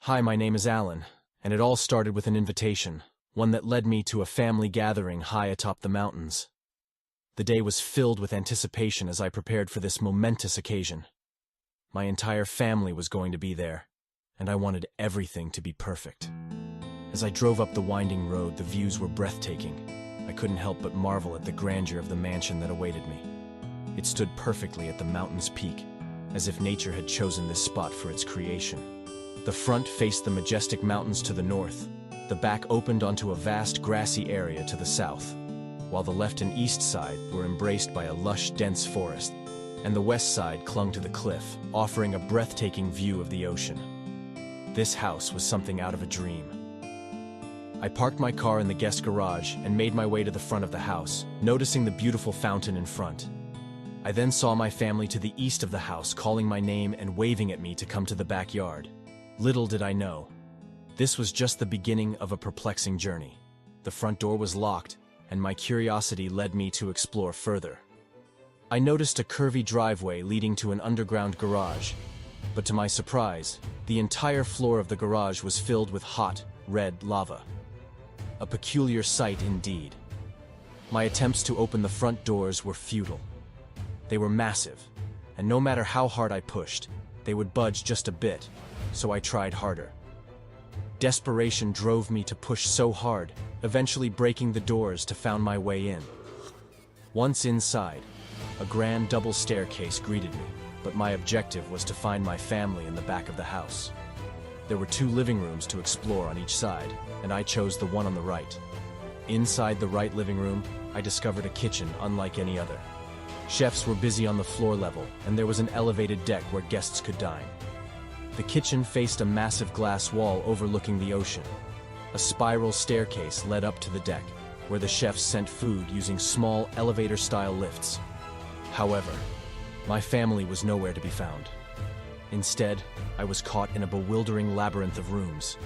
Hi, my name is Alan, and it all started with an invitation, one that led me to a family gathering high atop the mountains. The day was filled with anticipation as I prepared for this momentous occasion. My entire family was going to be there, and I wanted everything to be perfect. As I drove up the winding road, the views were breathtaking. I couldn't help but marvel at the grandeur of the mansion that awaited me. It stood perfectly at the mountain's peak, as if nature had chosen this spot for its creation. The front faced the majestic mountains to the north, the back opened onto a vast grassy area to the south, while the left and east side were embraced by a lush, dense forest, and the west side clung to the cliff, offering a breathtaking view of the ocean. This house was something out of a dream. I parked my car in the guest garage and made my way to the front of the house, noticing the beautiful fountain in front. I then saw my family to the east of the house calling my name and waving at me to come to the backyard. Little did I know, this was just the beginning of a perplexing journey. The front door was locked, and my curiosity led me to explore further. I noticed a curvy driveway leading to an underground garage, but to my surprise, the entire floor of the garage was filled with hot, red lava. A peculiar sight indeed. My attempts to open the front doors were futile. They were massive, and no matter how hard I pushed, they would budge just a bit, so I tried harder. Desperation drove me to push so hard, eventually breaking the doors to find my way in. Once inside, a grand double staircase greeted me, but my objective was to find my family in the back of the house. There were 2 living rooms to explore on each side, and I chose the one on the right. Inside the right living room, I discovered a kitchen unlike any other. Chefs were busy on the floor level, and there was an elevated deck where guests could dine. The kitchen faced a massive glass wall overlooking the ocean. A spiral staircase led up to the deck, where the chefs sent food using small elevator-style lifts. However, my family was nowhere to be found. Instead, I was caught in a bewildering labyrinth of rooms.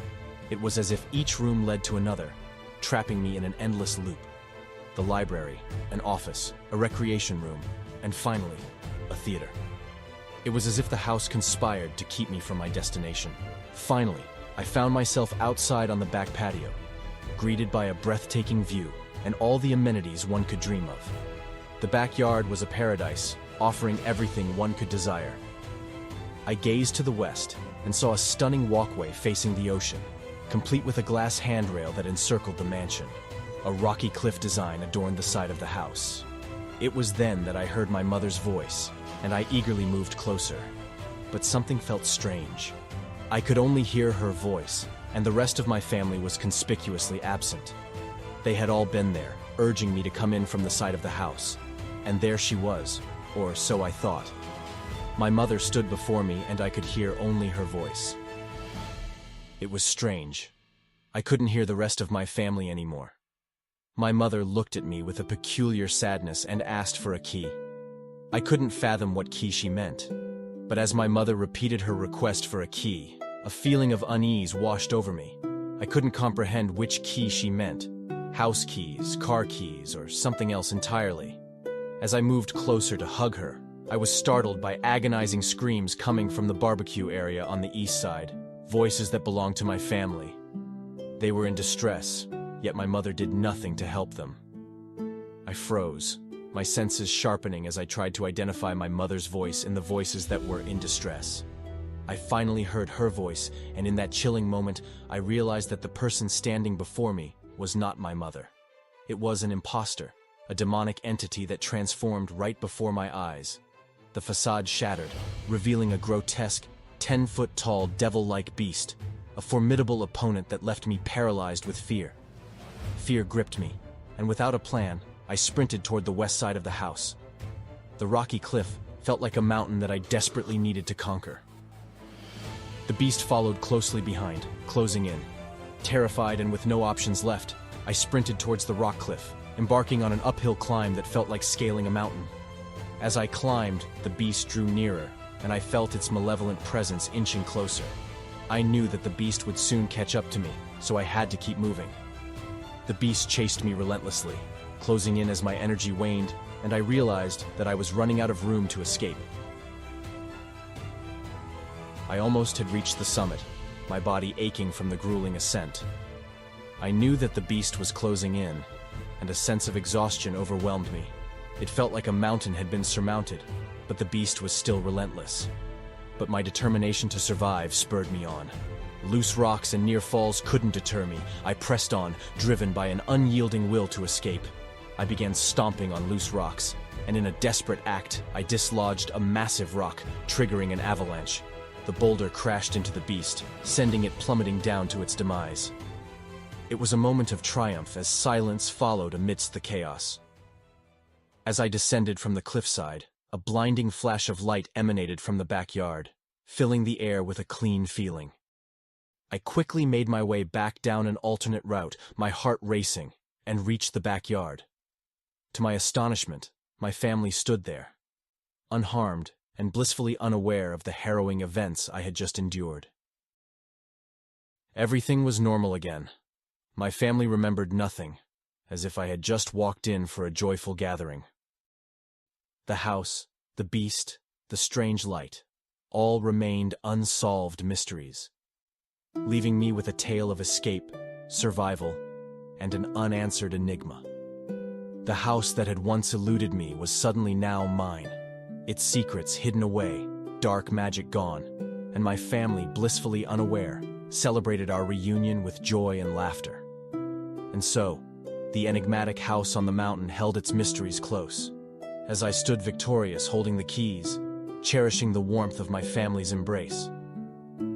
It was as if each room led to another, trapping me in an endless loop. The library, an office, a recreation room, and finally, a theater. It was as if the house conspired to keep me from my destination. Finally, I found myself outside on the back patio, greeted by a breathtaking view and all the amenities one could dream of. The backyard was a paradise, offering everything one could desire. I gazed to the west and saw a stunning walkway facing the ocean, complete with a glass handrail that encircled the mansion. A rocky cliff design adorned the side of the house. It was then that I heard my mother's voice, and I eagerly moved closer. But something felt strange. I could only hear her voice, and the rest of my family was conspicuously absent. They had all been there, urging me to come in from the side of the house. And there she was, or so I thought. My mother stood before me, and I could hear only her voice. It was strange. I couldn't hear the rest of my family anymore. My mother looked at me with a peculiar sadness and asked for a key. I couldn't fathom what key she meant, but as my mother repeated her request for a key, a feeling of unease washed over me. I couldn't comprehend which key she meant, house keys, car keys, or something else entirely. As I moved closer to hug her, I was startled by agonizing screams coming from the barbecue area on the east side, voices that belonged to my family. They were in distress, yet my mother did nothing to help them. I froze, my senses sharpening as I tried to identify my mother's voice in the voices that were in distress. I finally heard her voice, and in that chilling moment, I realized that the person standing before me was not my mother. It was an imposter, a demonic entity that transformed right before my eyes. The facade shattered, revealing a grotesque, 10-foot-tall devil-like beast, a formidable opponent that left me paralyzed with fear. Fear gripped me, and without a plan, I sprinted toward the west side of the house. The rocky cliff felt like a mountain that I desperately needed to conquer. The beast followed closely behind, closing in. Terrified and with no options left, I sprinted towards the rock cliff, embarking on an uphill climb that felt like scaling a mountain. As I climbed, the beast drew nearer, and I felt its malevolent presence inching closer. I knew that the beast would soon catch up to me, so I had to keep moving. The beast chased me relentlessly, closing in as my energy waned, and I realized that I was running out of room to escape. I almost had reached the summit, my body aching from the grueling ascent. I knew that the beast was closing in, and a sense of exhaustion overwhelmed me. It felt like a mountain had been surmounted, but the beast was still relentless. But my determination to survive spurred me on. Loose rocks and near falls couldn't deter me. I pressed on, driven by an unyielding will to escape. I began stomping on loose rocks, and in a desperate act, I dislodged a massive rock, triggering an avalanche. The boulder crashed into the beast, sending it plummeting down to its demise. It was a moment of triumph as silence followed amidst the chaos. As I descended from the cliffside, a blinding flash of light emanated from the backyard, filling the air with a clean feeling. I quickly made my way back down an alternate route, my heart racing, and reached the backyard. To my astonishment, my family stood there, unharmed and blissfully unaware of the harrowing events I had just endured. Everything was normal again. My family remembered nothing, as if I had just walked in for a joyful gathering. The house, the beast, the strange light, all remained unsolved mysteries, leaving me with a tale of escape, survival, and an unanswered enigma. The house that had once eluded me was suddenly now mine, its secrets hidden away, dark magic gone, and my family, blissfully unaware, celebrated our reunion with joy and laughter. And so, the enigmatic house on the mountain held its mysteries close, as I stood victorious holding the keys, cherishing the warmth of my family's embrace.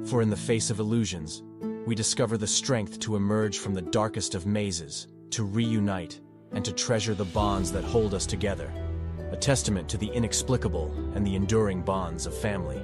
For in the face of illusions, we discover the strength to emerge from the darkest of mazes, to reunite, and to treasure the bonds that hold us together, a testament to the inexplicable and the enduring bonds of family.